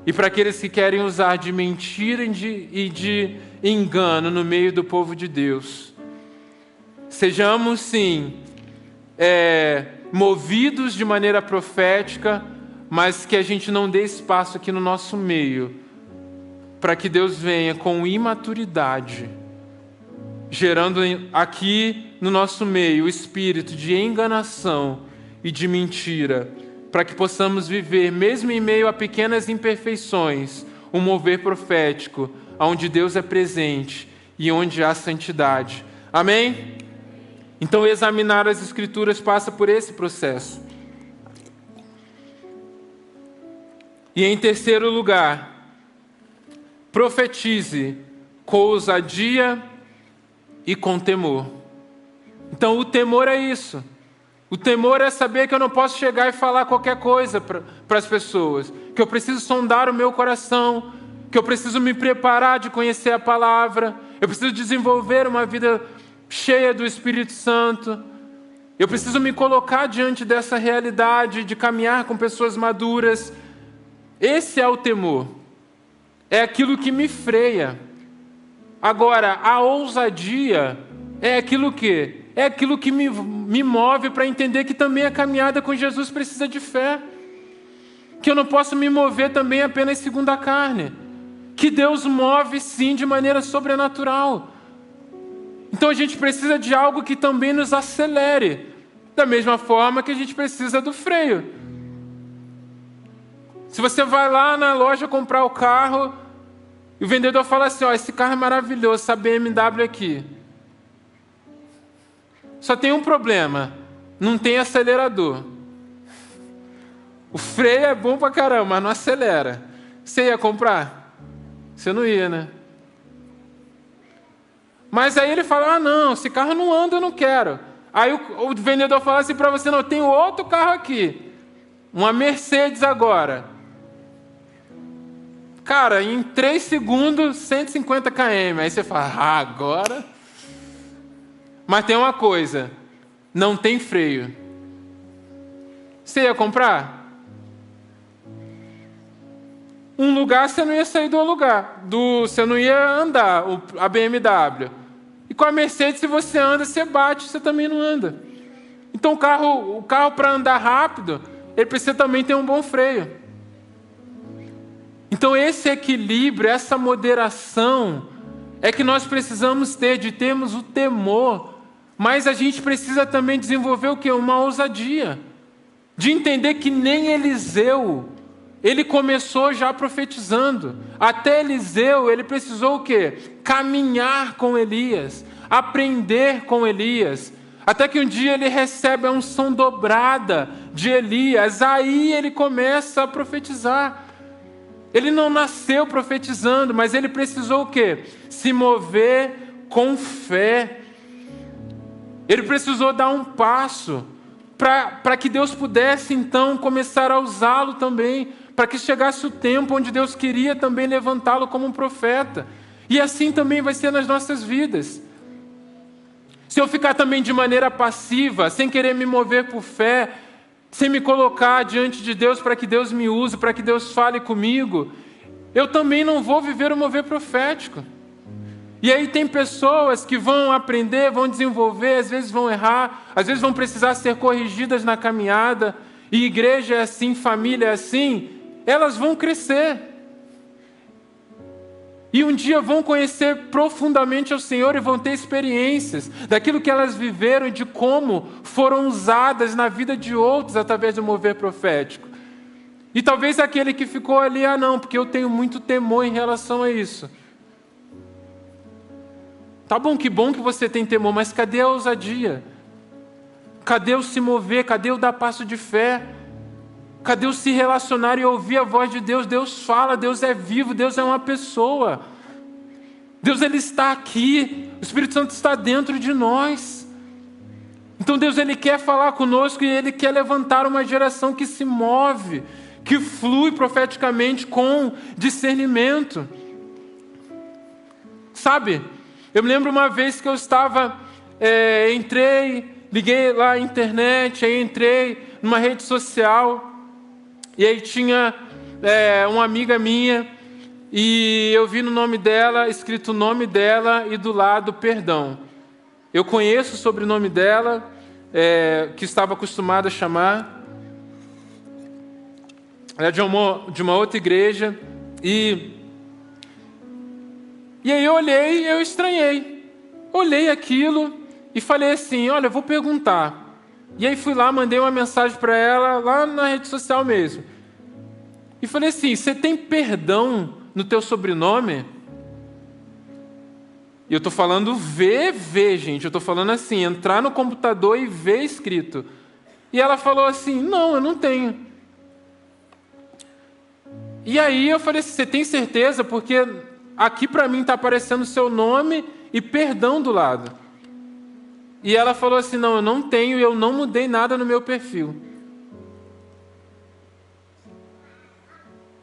e para aqueles que querem usar de mentira e de engano no meio do povo de Deus. Sejamos, sim, movidos de maneira profética, mas que a gente não dê espaço aqui no nosso meio para que Deus venha com imaturidade, gerando aqui no nosso meio o espírito de enganação e de mentira, para que possamos viver, mesmo em meio a pequenas imperfeições, um mover profético, onde Deus é presente e onde há santidade. Amém? Então, examinar as Escrituras passa por esse processo. E em terceiro lugar, profetize com ousadia e com temor. Então, o temor é isso. O temor é saber que eu não posso chegar e falar qualquer coisa para as pessoas, que eu preciso sondar o meu coração, que eu preciso me preparar de conhecer a palavra, eu preciso desenvolver uma vida cheia do Espírito Santo, eu preciso me colocar diante dessa realidade de caminhar com pessoas maduras. Esse é o temor, é aquilo que me freia. Agora, a ousadia é aquilo que? É aquilo que me move para entender que também a caminhada com Jesus precisa de fé. Que eu não posso me mover também apenas segundo a carne. Que Deus move sim de maneira sobrenatural. Então a gente precisa de algo que também nos acelere. Da mesma forma que a gente precisa do freio. Se você vai lá na loja comprar o carro e o vendedor fala assim, esse carro é maravilhoso, essa BMW aqui. Só tem um problema, não tem acelerador. O freio é bom pra caramba, mas não acelera. Você ia comprar? Você não ia, né? Mas aí ele fala, não, esse carro não anda, eu não quero. Aí o vendedor fala assim pra você, não, tem outro carro aqui. Uma Mercedes agora. Cara, em 3 segundos, 150 km. Aí você fala, agora... Mas tem uma coisa, não tem freio. Você ia comprar? Um lugar você não ia sair do lugar, você não ia andar, a BMW. E com a Mercedes, se você anda, você bate, você também não anda. Então o carro para andar rápido, ele precisa também ter um bom freio. Então esse equilíbrio, essa moderação, é que nós precisamos ter, de termos o temor. Mas a gente precisa também desenvolver o quê? Uma ousadia. De entender que nem Eliseu, ele começou já profetizando. Até Eliseu, ele precisou o quê? Caminhar com Elias, aprender com Elias. Até que um dia ele recebe a unção dobrada de Elias. Aí ele começa a profetizar. Ele não nasceu profetizando, mas ele precisou o quê? Se mover com fé. Ele precisou dar um passo para que Deus pudesse, então, começar a usá-lo também, para que chegasse o tempo onde Deus queria também levantá-lo como um profeta. E assim também vai ser nas nossas vidas. Se eu ficar também de maneira passiva, sem querer me mover por fé, sem me colocar diante de Deus para que Deus me use, para que Deus fale comigo, eu também não vou viver o mover profético. E aí tem pessoas que vão aprender, vão desenvolver, às vezes vão errar, às vezes vão precisar ser corrigidas na caminhada, e igreja é assim, família é assim, elas vão crescer. E um dia vão conhecer profundamente ao Senhor e vão ter experiências daquilo que elas viveram e de como foram usadas na vida de outros através do mover profético. E talvez aquele que ficou ali, não, porque eu tenho muito temor em relação a isso. Tá bom que você tem temor, mas cadê a ousadia? Cadê o se mover? Cadê o dar passo de fé? Cadê o se relacionar e ouvir a voz de Deus? Deus fala, Deus é vivo, Deus é uma pessoa. Deus, Ele está aqui, o Espírito Santo está dentro de nós. Então Deus, Ele quer falar conosco e Ele quer levantar uma geração que se move, que flui profeticamente com discernimento. Sabe, eu me lembro uma vez que eu estava, liguei lá a internet, aí entrei numa rede social, e aí tinha uma amiga minha, e eu vi no nome dela, escrito o nome dela e do lado perdão. Eu conheço o sobrenome dela, que estava acostumado a chamar. Ela é de uma outra igreja, e aí eu olhei e eu estranhei. Olhei aquilo e falei assim, olha, eu vou perguntar. E aí fui lá, mandei uma mensagem para ela, lá na rede social mesmo. E falei assim, você tem perdão no teu sobrenome? E eu estou falando ver, gente. Eu estou falando assim, entrar no computador e ver escrito. E ela falou assim, não, eu não tenho. E aí eu falei assim, você tem certeza? Porque aqui para mim está aparecendo o seu nome e perdão do lado. E ela falou assim, não, eu não tenho e eu não mudei nada no meu perfil.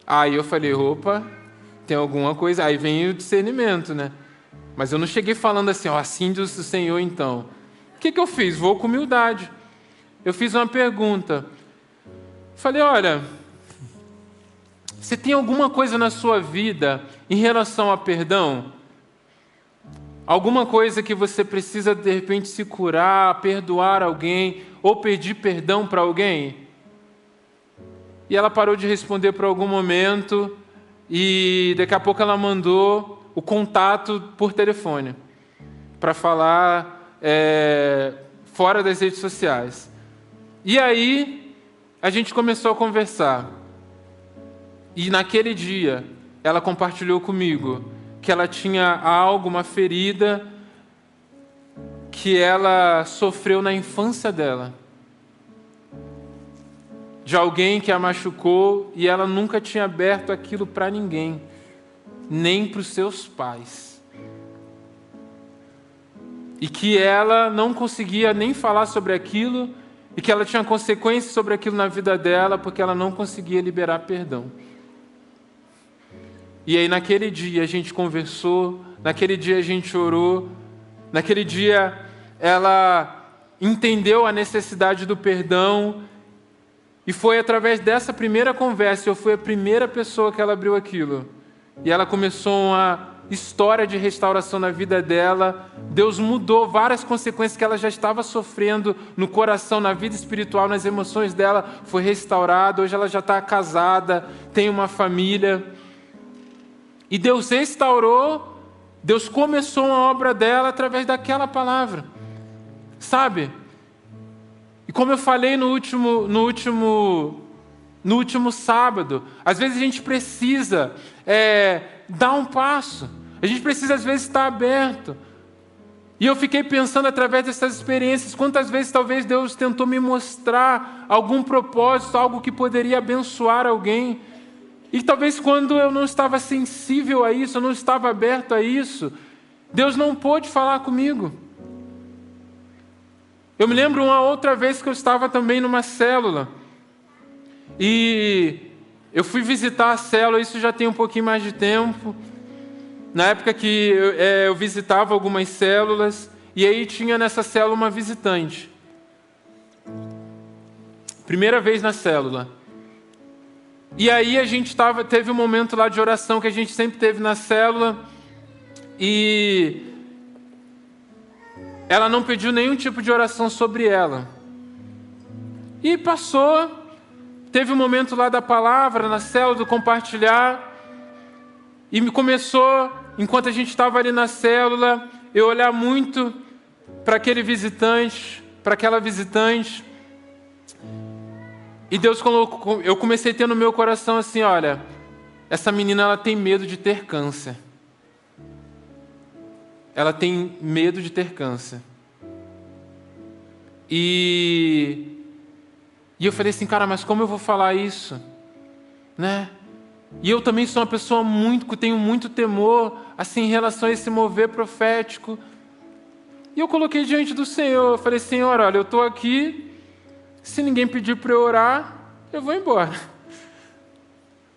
Aí eu falei, opa, tem alguma coisa. Aí vem o discernimento, né? Mas eu não cheguei falando assim, assim diz o Senhor então. O que eu fiz? Vou com humildade. Eu fiz uma pergunta. Falei, olha, você tem alguma coisa na sua vida em relação a perdão? Alguma coisa que você precisa, de repente, se curar, perdoar alguém, ou pedir perdão para alguém? E ela parou de responder por algum momento, e daqui a pouco ela mandou o contato por telefone, para falar fora das redes sociais. E aí, a gente começou a conversar. E naquele dia, ela compartilhou comigo que ela tinha algo, uma ferida, que ela sofreu na infância dela. De alguém que a machucou e ela nunca tinha aberto aquilo para ninguém, nem para os seus pais. E que ela não conseguia nem falar sobre aquilo e que ela tinha consequências sobre aquilo na vida dela porque ela não conseguia liberar perdão. E aí naquele dia a gente conversou, naquele dia a gente orou, naquele dia ela entendeu a necessidade do perdão e foi através dessa primeira conversa, eu fui a primeira pessoa que ela abriu aquilo. E ela começou uma história de restauração na vida dela. Deus mudou várias consequências que ela já estava sofrendo no coração, na vida espiritual, nas emoções dela, foi restaurada. Hoje ela já está casada, tem uma família. E Deus restaurou, Deus começou uma obra dela através daquela palavra. Sabe? E como eu falei no último sábado, às vezes a gente precisa dar um passo. A gente precisa às vezes estar aberto. E eu fiquei pensando através dessas experiências, quantas vezes talvez Deus tentou me mostrar algum propósito, algo que poderia abençoar alguém. E talvez quando eu não estava sensível a isso, eu não estava aberto a isso, Deus não pôde falar comigo. Eu me lembro uma outra vez que eu estava também numa célula. E eu fui visitar a célula, isso já tem um pouquinho mais de tempo. Na época que eu visitava algumas células, e aí tinha nessa célula uma visitante. Primeira vez na célula. E aí a gente teve um momento lá de oração que a gente sempre teve na célula, e ela não pediu nenhum tipo de oração sobre ela. E passou, teve um momento lá da palavra, na célula, do compartilhar, E me começou, enquanto a gente estava ali na célula, eu olhar muito para aquele visitante, para aquela visitante. E Deus colocou, eu comecei a ter no meu coração assim, olha, essa menina ela tem medo de ter câncer. Ela tem medo de ter câncer. E eu falei assim, cara, mas como eu vou falar isso? Né? E eu também sou uma pessoa que tenho muito temor assim, em relação a esse mover profético. E eu coloquei diante do Senhor, eu falei, Senhor, olha, eu estou aqui, se ninguém pedir para eu orar, eu vou embora.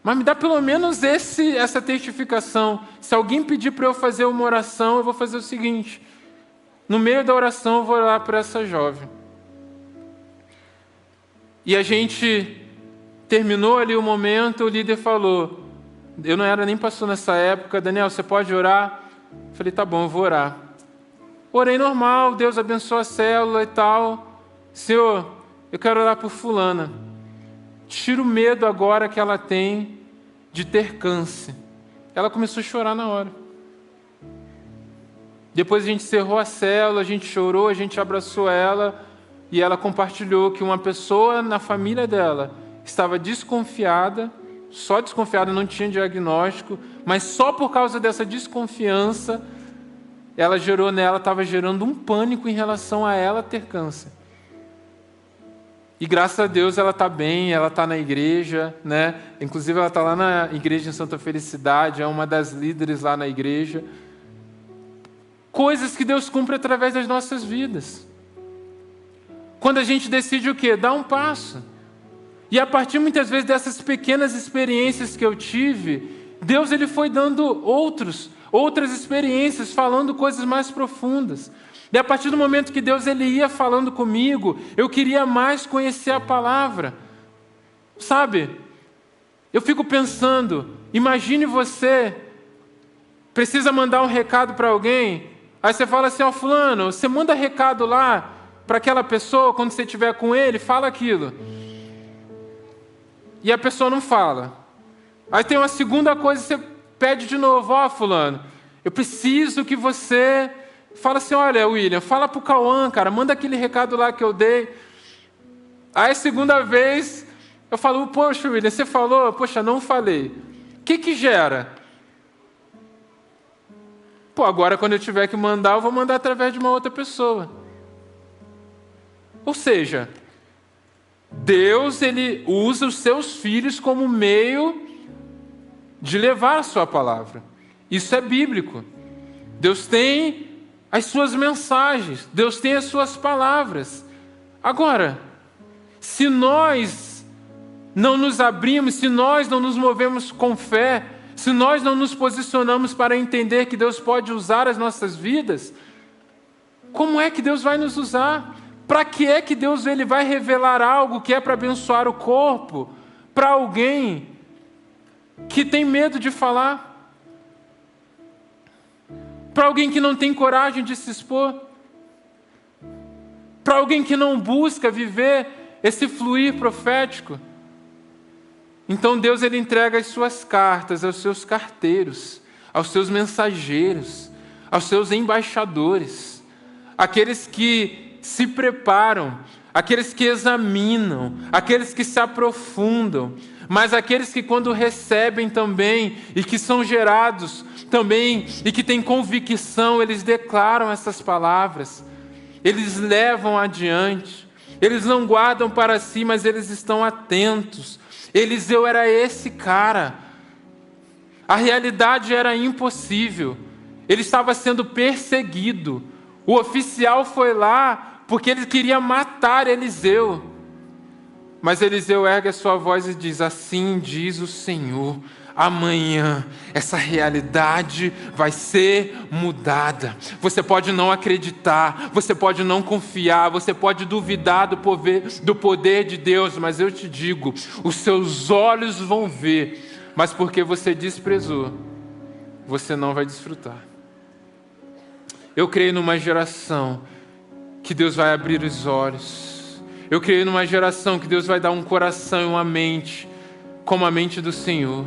Mas me dá pelo menos essa testificação. Se alguém pedir para eu fazer uma oração, eu vou fazer o seguinte, no meio da oração eu vou orar por essa jovem. E a gente terminou ali o momento, o líder falou, eu não era nem pastor nessa época, Daniel, você pode orar? Eu falei, tá bom, eu vou orar. Orei normal, Deus abençoa a célula e tal. Senhor, eu quero orar por fulana. Tira o medo agora que ela tem de ter câncer. Ela começou a chorar na hora. Depois a gente encerrou a célula, a gente chorou, a gente abraçou ela e ela compartilhou que uma pessoa na família dela estava desconfiada, só desconfiada, não tinha diagnóstico, mas só por causa dessa desconfiança, estava gerando um pânico em relação a ela ter câncer. E graças a Deus ela está bem, ela está na igreja, né? Inclusive ela está lá na igreja em Santa Felicidade, é uma das líderes lá na igreja. Coisas que Deus cumpre através das nossas vidas. Quando a gente decide o quê? Dar um passo. E a partir muitas vezes dessas pequenas experiências que eu tive, Deus ele foi dando outras experiências, falando coisas mais profundas. E a partir do momento que Deus ele ia falando comigo, eu queria mais conhecer a palavra. Sabe? Eu fico pensando, imagine você precisa mandar um recado para alguém, aí você fala assim, ó, fulano, você manda recado lá para aquela pessoa, quando você estiver com ele, fala aquilo. E a pessoa não fala. Aí tem uma segunda coisa, você pede de novo, ó, fulano, eu preciso que você... Fala assim, olha, William, fala pro Cauã, cara, manda aquele recado lá que eu dei. Aí a segunda vez, eu falo, poxa, William, você falou? Poxa, não falei. O que gera? Pô, agora quando eu tiver que mandar, eu vou mandar através de uma outra pessoa. Ou seja, Deus, ele usa os seus filhos como meio de levar a sua palavra. Isso é bíblico. Deus tem as suas mensagens, Deus tem as suas palavras. Agora, se nós não nos abrimos, se nós não nos movemos com fé, se nós não nos posicionamos para entender que Deus pode usar as nossas vidas, como é que Deus vai nos usar? Para que é que Deus ele vai revelar algo que é para abençoar o corpo para alguém que tem medo de falar? Para alguém que não tem coragem de se expor? Para alguém que não busca viver esse fluir profético? Então Deus ele entrega as suas cartas aos seus carteiros, aos seus mensageiros, aos seus embaixadores, aqueles que se preparam, aqueles que examinam, aqueles que se aprofundam, mas aqueles que quando recebem também e que são gerados também e que têm convicção, eles declaram essas palavras, eles levam adiante, eles não guardam para si, mas eles estão atentos. Eliseu era esse cara, a realidade era impossível, ele estava sendo perseguido, o oficial foi lá porque ele queria matar Eliseu, mas Eliseu ergue a sua voz e diz, assim diz o Senhor, amanhã essa realidade vai ser mudada. Você pode não acreditar, você pode não confiar, você pode duvidar do poder de Deus, mas eu te digo, os seus olhos vão ver, mas porque você desprezou, você não vai desfrutar. Eu creio numa geração que Deus vai abrir os olhos. Eu creio numa geração que Deus vai dar um coração e uma mente como a mente do Senhor.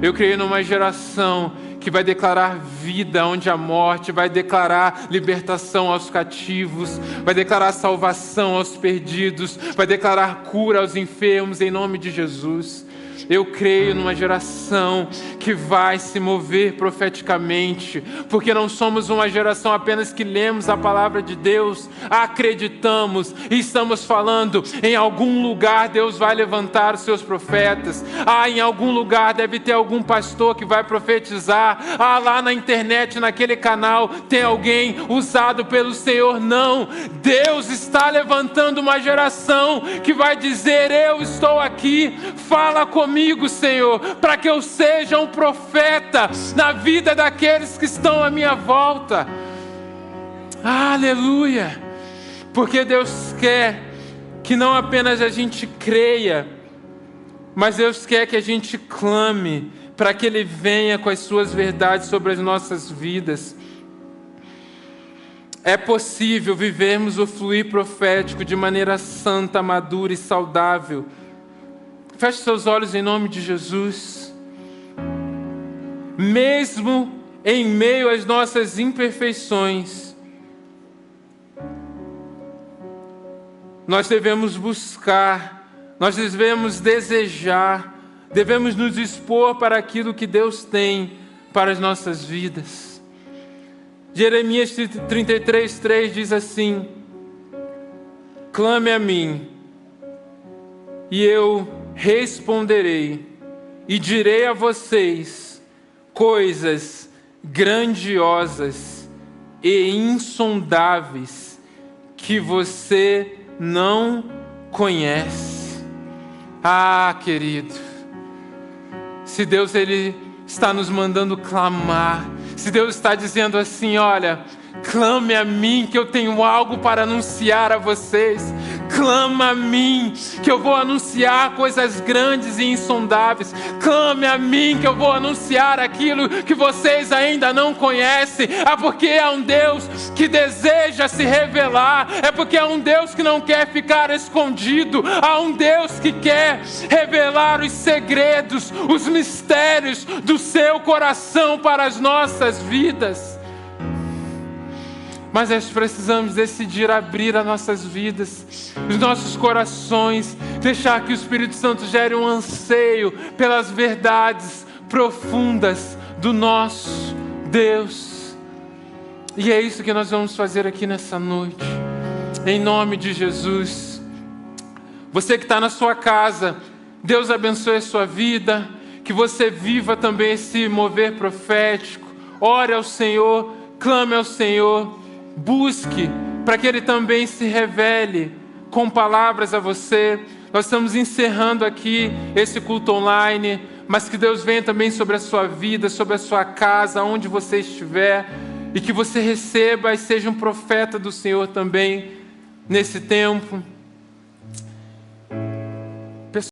Eu creio numa geração que vai declarar vida onde há morte, vai declarar libertação aos cativos, vai declarar salvação aos perdidos, vai declarar cura aos enfermos em nome de Jesus. Eu creio numa geração que vai se mover profeticamente, porque não somos uma geração apenas que lemos a palavra de Deus, acreditamos e estamos falando, em algum lugar Deus vai levantar os seus profetas, em algum lugar deve ter algum pastor que vai profetizar, lá na internet, naquele canal, tem alguém usado pelo Senhor. Não, Deus está levantando uma geração que vai dizer: eu estou aqui, fala comigo, Senhor, para que eu seja um profeta na vida daqueles que estão à minha volta. Aleluia! Porque Deus quer que não apenas a gente creia, mas Deus quer que a gente clame para que Ele venha com as suas verdades sobre as nossas vidas. É possível vivermos o fluir profético de maneira santa, madura e saudável. Feche seus olhos em nome de Jesus. Mesmo em meio às nossas imperfeições, nós devemos buscar, nós devemos desejar, devemos nos expor para aquilo que Deus tem para as nossas vidas. Jeremias 33:3 diz assim: clame a mim, e eu responderei, e direi a vocês coisas grandiosas e insondáveis que você não conhece. Querido, se Deus Ele está nos mandando clamar, se Deus está dizendo assim: olha, clame a mim que eu tenho algo para anunciar a vocês. Clama a mim que eu vou anunciar coisas grandes e insondáveis. Clame a mim que eu vou anunciar aquilo que vocês ainda não conhecem. Porque é um Deus que deseja se revelar. É porque é um Deus que não quer ficar escondido. Há um Deus que quer revelar os segredos, os mistérios do seu coração para as nossas vidas. Mas nós precisamos decidir abrir as nossas vidas, os nossos corações, deixar que o Espírito Santo gere um anseio pelas verdades profundas do nosso Deus. E é isso que nós vamos fazer aqui nessa noite, em nome de Jesus. Você que está na sua casa, Deus abençoe a sua vida, que você viva também esse mover profético. Ore ao Senhor, clame ao Senhor. Busque para que Ele também se revele com palavras a você. Nós estamos encerrando aqui esse culto online, mas que Deus venha também sobre a sua vida, sobre a sua casa, onde você estiver, e que você receba e seja um profeta do Senhor também nesse tempo.